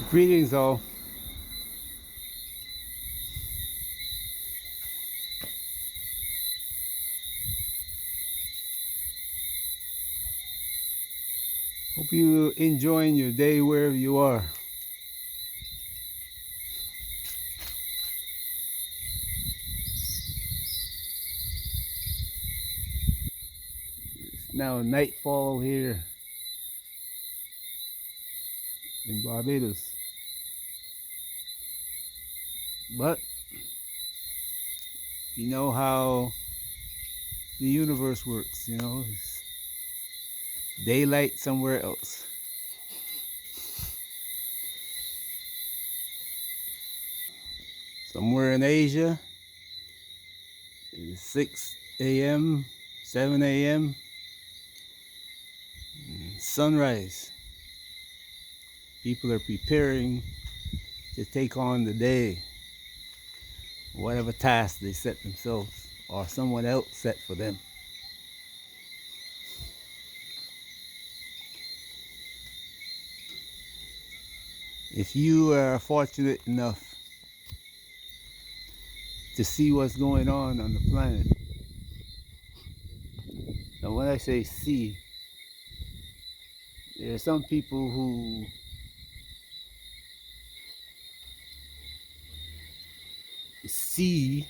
Greetings, all. Hope you enjoying your day wherever you are. It's now nightfall here in Barbados, but you know how the universe works. It's daylight somewhere else. Somewhere in Asia, it's 6 a.m., 7 a.m., sunrise. People are preparing to take on the day, whatever task they set themselves or someone else set for them. If you are fortunate enough to see what's going on the planet, and when I say see, there are some people who see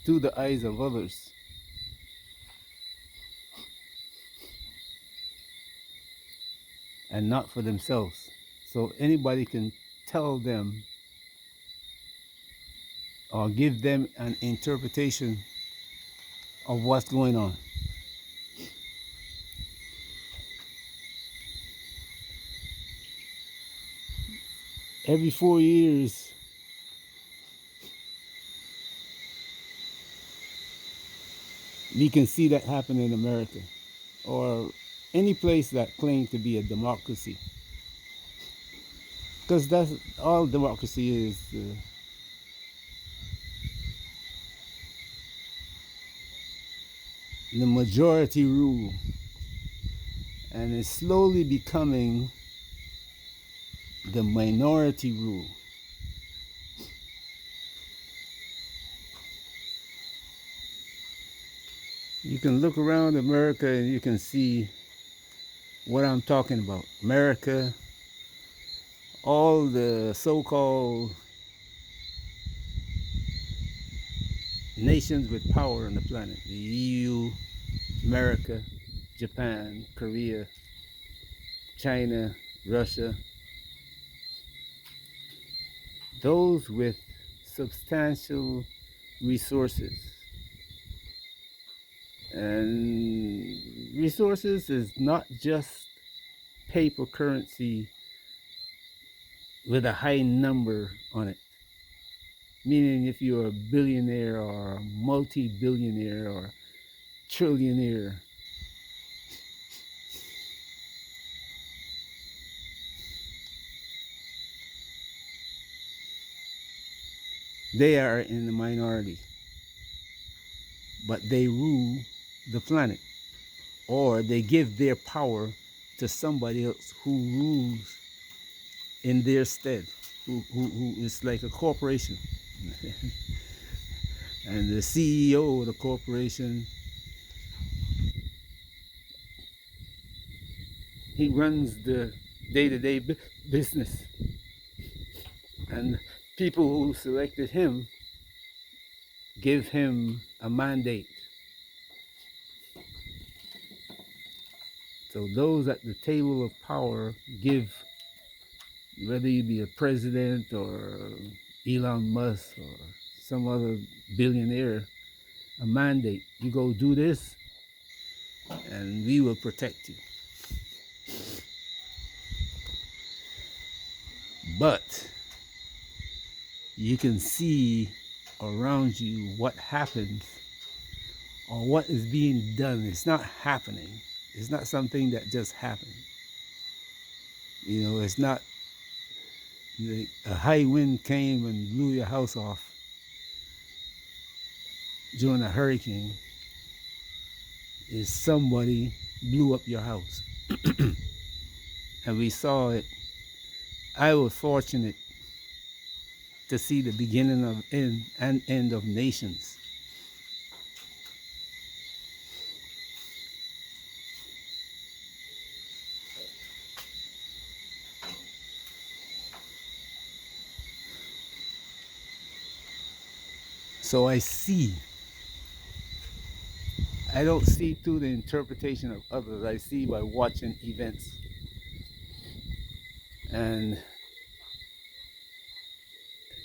through the eyes of others and not for themselves. So anybody can tell them or give them an interpretation of what's going on. Every 4 years, we can see that happen in America or any place that claims to be a democracy. Because that's all democracy is. The majority rule, and it's slowly becoming the minority rule. You can look around America and you can see what I'm talking about. America, all the so-called nations with power on the planet, the EU, America, Japan, Korea, China, Russia, those with substantial resources. And resources is not just paper currency with a high number on it. Meaning if you're a billionaire or a multi-billionaire or trillionaire, they are in the minority. But they rule the planet, or they give their power to somebody else who rules in their stead, who is like a corporation. And the CEO of the corporation, he runs the day-to-day business. And people who selected him give him a mandate. So those at the table of power give, whether you be a president or Elon Musk or some other billionaire, a mandate. You go do this and we will protect you. But you can see around you what happens or what is being done. It's not happening. It's not something that just happened. It's not like a high wind came and blew your house off during a hurricane. Is somebody blew up your house. and we saw it. I was fortunate to see the beginning of end of nations. So I see. I don't see through the interpretation of others. I see by watching events. And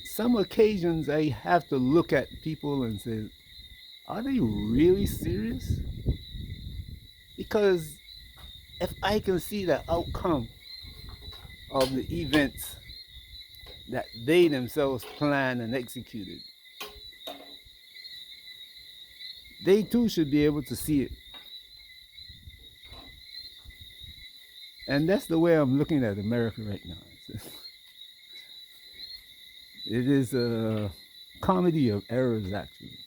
some occasions I have to look at people and say, are they really serious? Because if I can see the outcome of the events that they themselves planned and executed, they too should be able to see it. And that's the way I'm looking at America right now. It is a comedy of errors, actually.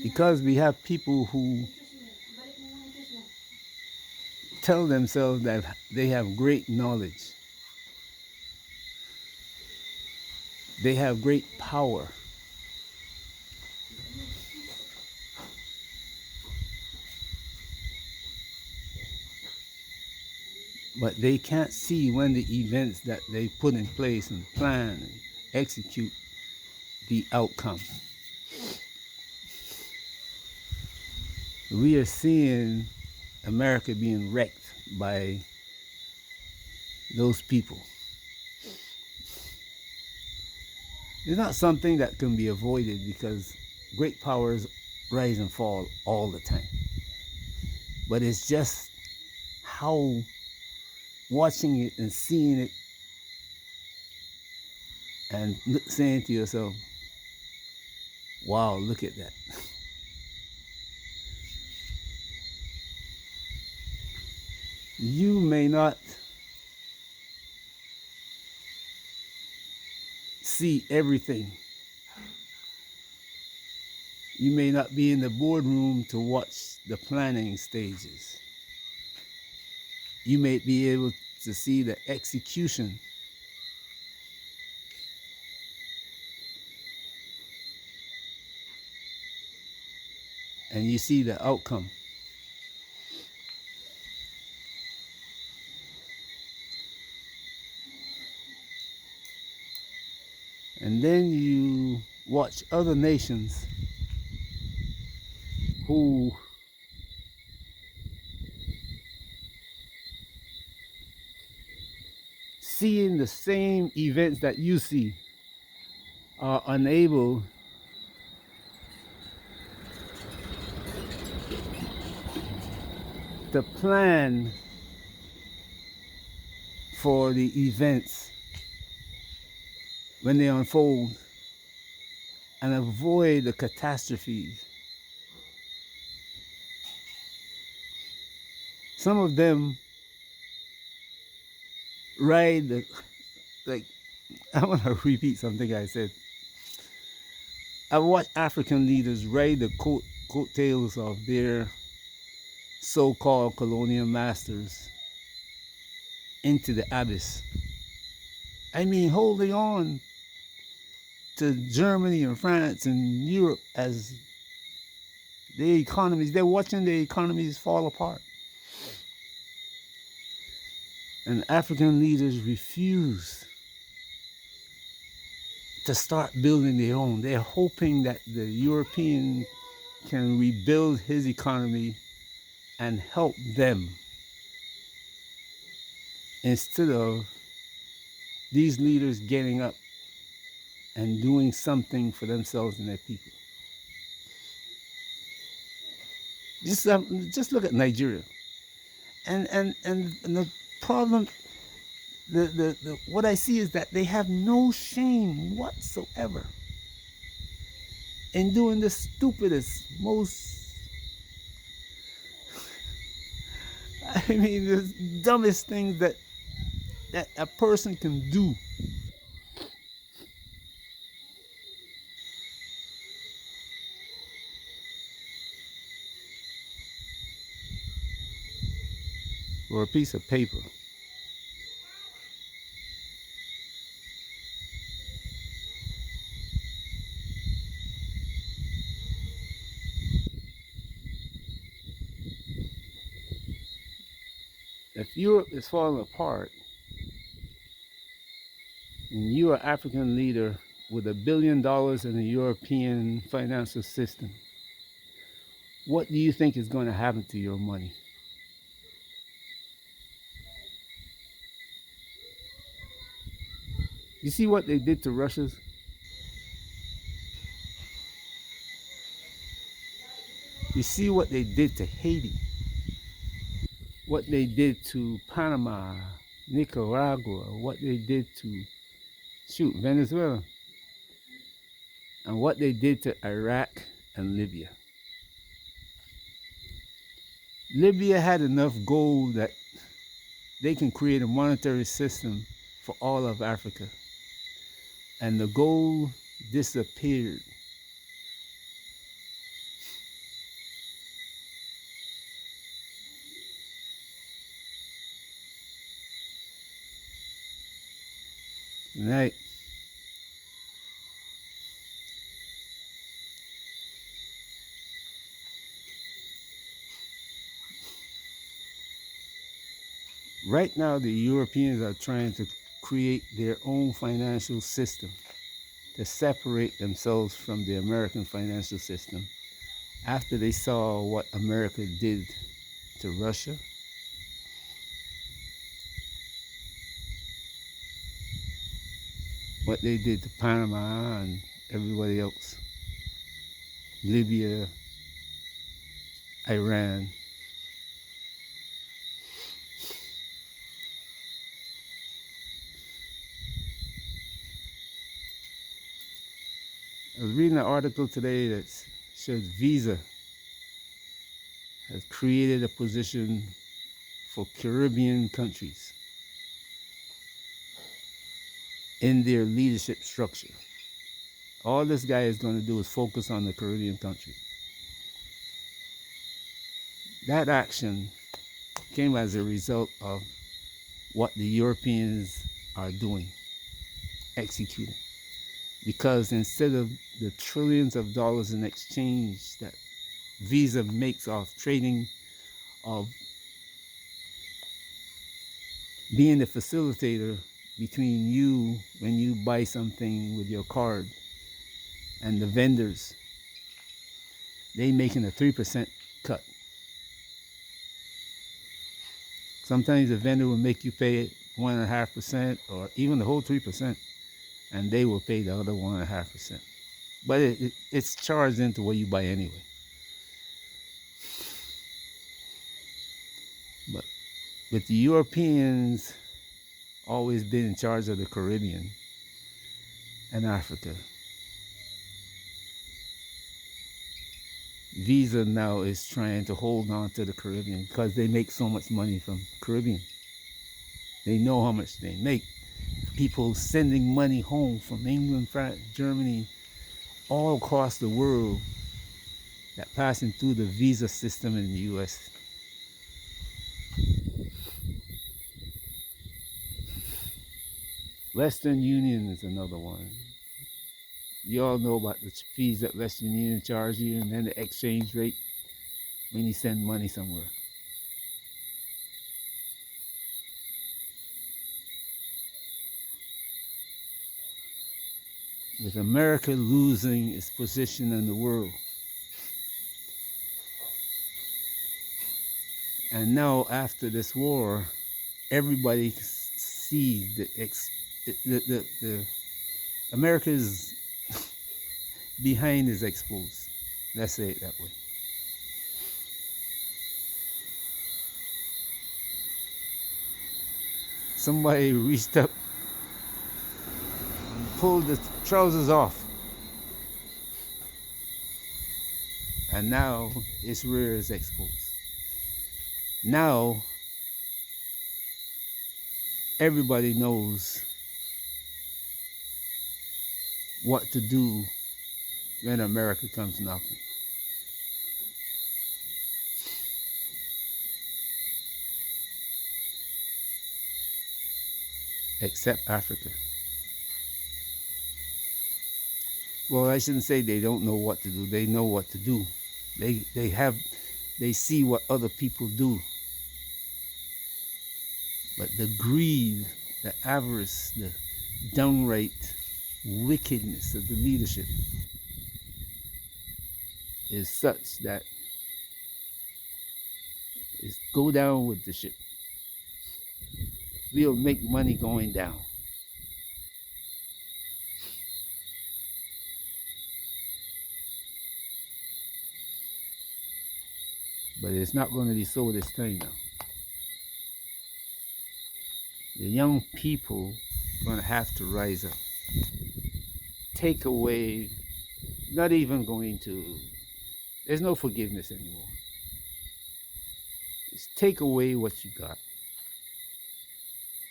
Because we have people who tell themselves that they have great knowledge, they have great power. But they can't see when the events that they put in place and plan and execute the outcome. We are seeing America being wrecked by those people. It's not something that can be avoided because great powers rise and fall all the time. But it's just how watching it and seeing it and saying to yourself, wow, look at that. You may not see everything. You may not be in the boardroom to watch the planning stages. You may be able to see the execution. And you see the outcome. And then you watch other nations who seeing the same events that you see are unable to plan for the events when they unfold and avoid the catastrophes. Some of them ride the, like, I want to repeat something I said. I watch African leaders ride the coattails of their so-called colonial masters into the abyss. I mean, holding on to Germany and France and Europe as their economies, they're watching their economies fall apart. And African leaders refuse to start building their own. They're hoping that the European can rebuild his economy and help them instead of these leaders getting up and doing something for themselves and their people. Just look at Nigeria, and the problem, what I see is that they have no shame whatsoever in doing the stupidest, most, I mean, the dumbest things that a person can do. for a piece of paper. If Europe is falling apart and you're an African leader with $1 billion in the European financial system, what do you think is going to happen to your money? You see what they did to Russia's? You see what they did to Haiti? What they did to Panama, Nicaragua, what they did to, Venezuela, and what they did to Iraq and Libya. Libya had enough gold that they can create a monetary system for all of Africa. And the gold disappeared. Right. Right now, the Europeans are trying to create their own financial system to separate themselves from the American financial system after they saw what America did to Russia, what they did to Panama and everybody else, Libya, Iran. I was reading an article today that shows Visa has created a position for Caribbean countries in their leadership structure. All this guy is going to do is focus on the Caribbean country. That action came as a result of what the Europeans are doing, executing. Because instead of the trillions of dollars in exchange that Visa makes off trading, of being the facilitator between you when you buy something with your card and the vendors, they making a 3% cut. Sometimes the vendor will make you pay 1.5% or even the whole 3%, and they will pay the other 1.5%. But it's charged into what you buy anyway. But with the Europeans always been in charge of the Caribbean and Africa, Visa now is trying to hold on to the Caribbean because they make so much money from Caribbean. They know how much they make. People sending money home from England, France, Germany, all across the world, that passing through the visa system in the US. Western Union is another one. You all know about the fees that Western Union charge you, and then the exchange rate when you send money somewhere. With America losing its position in the world, and now after this war, everybody sees the America's behind is exposed. Let's say it that way. Somebody reached up and pulled the trousers off, and now its rear is exposed. Now everybody knows what to do when America comes knocking. except Africa. Well, I shouldn't say they don't know what to do. They know what to do. They see what other people do. But the greed, the avarice, the downright wickedness of the leadership is such that it's go down with the ship. We'll make money going down. But it's not going to be so this time now. The young people are going to have to rise up. Take away, not even going to, there's no forgiveness anymore. Just take away what you got.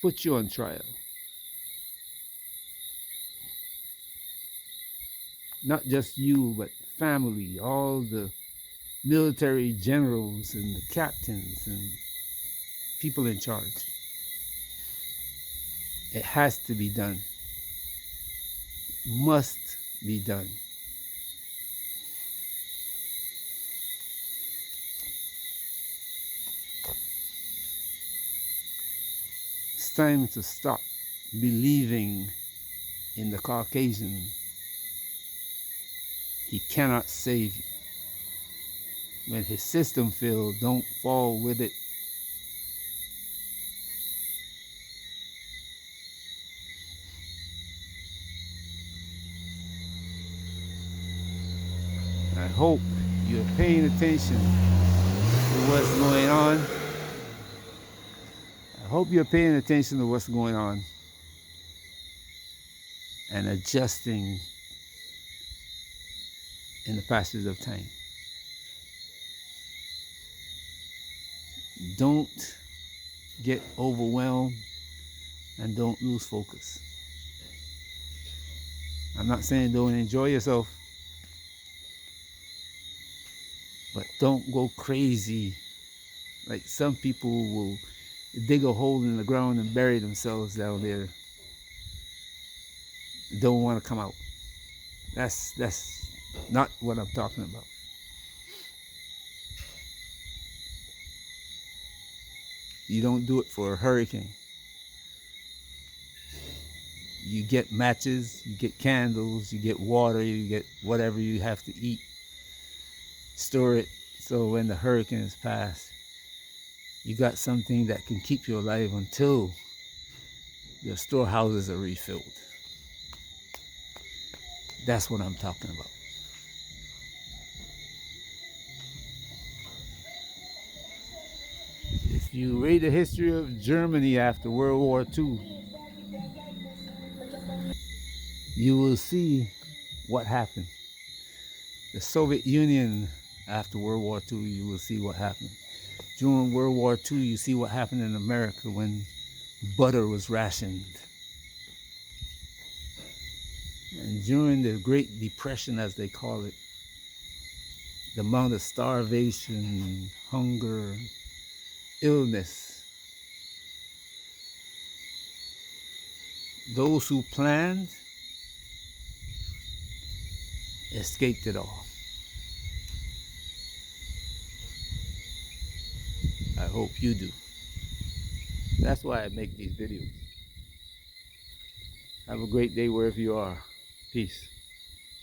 Put you on trial. Not just you, but family, all the military generals and the captains and people in charge. It has to be done. Must be done. It's time to stop believing in the Caucasian. He cannot save you. When his system fails, don't fall with it. I hope you're paying attention to what's going on. I hope you're paying attention to what's going on and adjusting in the passage of time. Don't get overwhelmed and don't lose focus. I'm not saying don't enjoy yourself, but don't go crazy. Like some people will dig a hole in the ground and bury themselves down there. Don't want to come out. That's not what I'm talking about. You don't do it for a hurricane. You get matches, you get candles, you get water, you get whatever you have to eat. Store it so when the hurricane is past, you got something that can keep you alive until your storehouses are refilled. That's what I'm talking about. If you read the history of Germany after World War II, you will see what happened. The Soviet Union after World War II, you will see what happened. During World War II, you see what happened in America when butter was rationed. And during the Great Depression, as they call it, the amount of starvation, hunger, illness, those who planned escaped it all. I hope you do. That's why I make these videos. Have a great day wherever you are. Peace.